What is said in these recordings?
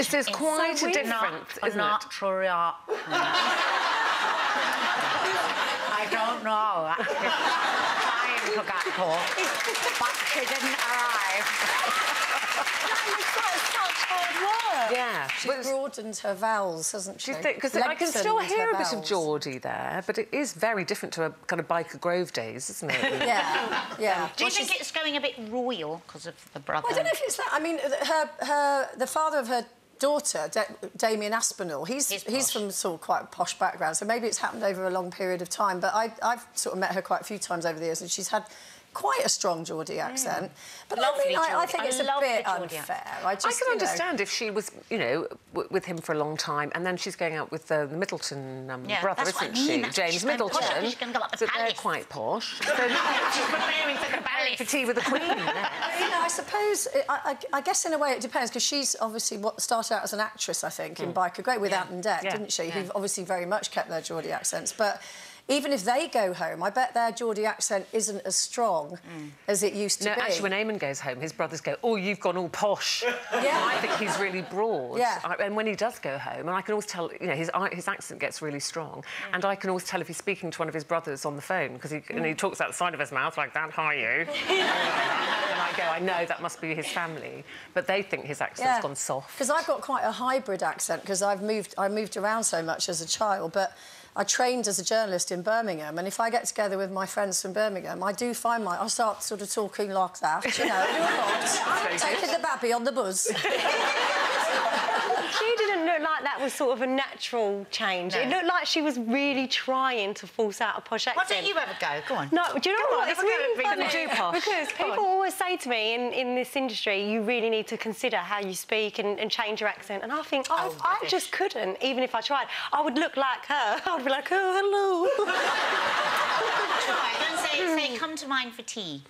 There's quite a difference, isn't it? I don't know. Trying to get her, but she didn't arrive. That's such hard work. Yeah. She's broadened her vowels, hasn't she? Because I can still hear a bit of Geordie there, but it is very different to a kind of Biker Grove days, isn't it? Yeah, yeah. Do you think it's going a bit royal because of the brother? Well, I don't know if it's that. I mean, the father of her daughter, Damien Aspinall, he's from sort of quite a posh background, so maybe it's happened over a long period of time, but I've sort of met her quite a few times over the years, and she's had quite a strong Geordie accent. But I think it's a bit unfair. I can understand if she was, you know, with him for a long time, and then she's going out with the Middleton brother, isn't she? James Middleton. So they're quite posh. So she's preparing for tea with the Queen. You know, I suppose, I guess in a way it depends, because she's obviously started out as an actress, I think, in Biker Grove with Ant and Dec, didn't she? Who've obviously very much kept their Geordie accents, but even if they go home, I bet their Geordie accent isn't as strong as it used to be. No, actually, when Eamon goes home, his brothers go, "Oh, you've gone all posh." Yeah. I think he's really broad. Yeah. And when he does go home, and I can always tell, you know, his accent gets really strong, and I can always tell if he's speaking to one of his brothers on the phone, because he talks out the side of his mouth like that, "How are you?" And I go, I know that must be his family, but they think his accent's gone soft. Because I've got quite a hybrid accent, because I moved around so much as a child, but I trained as a journalist in Birmingham, and if I get together with my friends from Birmingham, I do find I start sort of talking like that, you know. Taking the babby on the buzz. She didn't look like that was sort of a natural change. No. It looked like she was really trying to force out a posh accent. Why don't you ever go? Go on. No, do you know what? It's really funny posh. because people always say to me in this industry, you really need to consider how you speak and change your accent. And I think, I just couldn't, even if I tried. I would look like her. I would be like, oh, hello. Try it and say, come to mine for tea.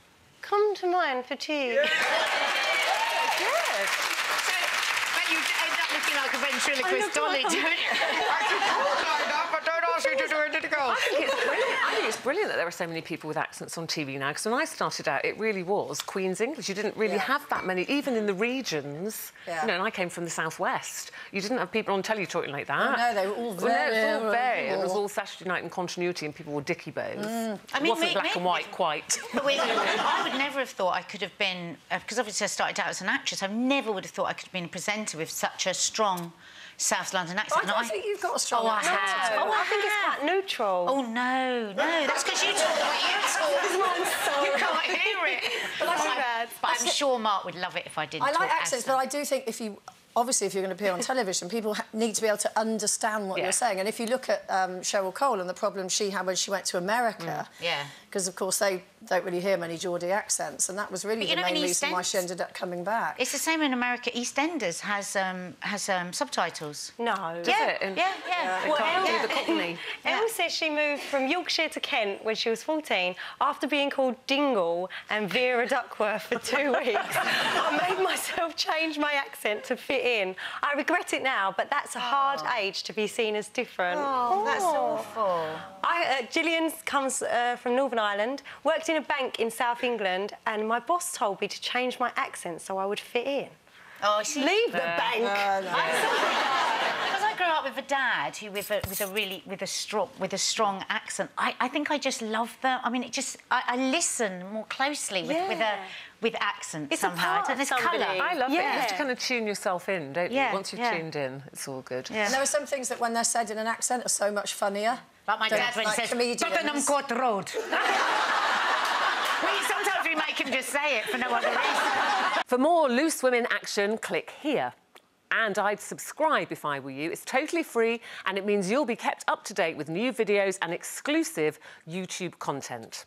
Come to mine for tea. Yeah. Good. But you end up looking like a ventriloquist dolly, don't you? I can talk like that, but don't ask me to do anything else. I think it's brilliant that there are so many people with accents on TV now, because when I started out, it really was Queen's English. You didn't really have that many, even in the regions. You know, and I came from the southwest. You didn't have people on telly talking like that. Oh, no, they were all very... It was all Saturday Night and Continuity, and people were dicky bows. I mean, it wasn't black and white quite. But I would never have thought I could have been... Because obviously I started out as an actress, I never would have thought I could have been a presenter with such a strong South London accent. I think you've got a strong accent. I think it's quite neutral. Oh, no, that's because you talk the way you talk. You can't hear it. But I'm sure Mark would love it if I didn't talk like accents, but I do think if you... Obviously, if you're going to appear on television, people need to be able to understand what you're saying. And if you look at Cheryl Cole and the problem she had when she went to America, because, of course, they don't really hear many Geordie accents, and that was really the main reason why she ended up coming back. It's the same in America. EastEnders has subtitles. No. Yeah. Well, the Cockney. Elle says she moved from Yorkshire to Kent when she was 14 after being called Dingle and Vera Duckworth for 2 weeks. I made myself change my accent to fit in. I regret it now, but that's a hard age to be seen as different. Oh, that's awful. Gillian comes from Northern Ireland, worked in a bank in South England, and my boss told me to change my accent so I would fit in. Oh, see, leave the bank. Because I grew up with a dad who, with a strong accent. I think I just love them. I mean, I listen more closely with accent somehow. It's there's colour. I love it. You have to kind of tune yourself in, don't you? Once you've tuned in, it's all good. And there are some things that, when they're said in an accent, are so much funnier. Like my dad when he says, Tottenham Court Road. Sometimes we make him just say it for no other reason. For more Loose Women action, click here. And I'd subscribe if I were you. It's totally free, and it means you'll be kept up to date with new videos and exclusive YouTube content.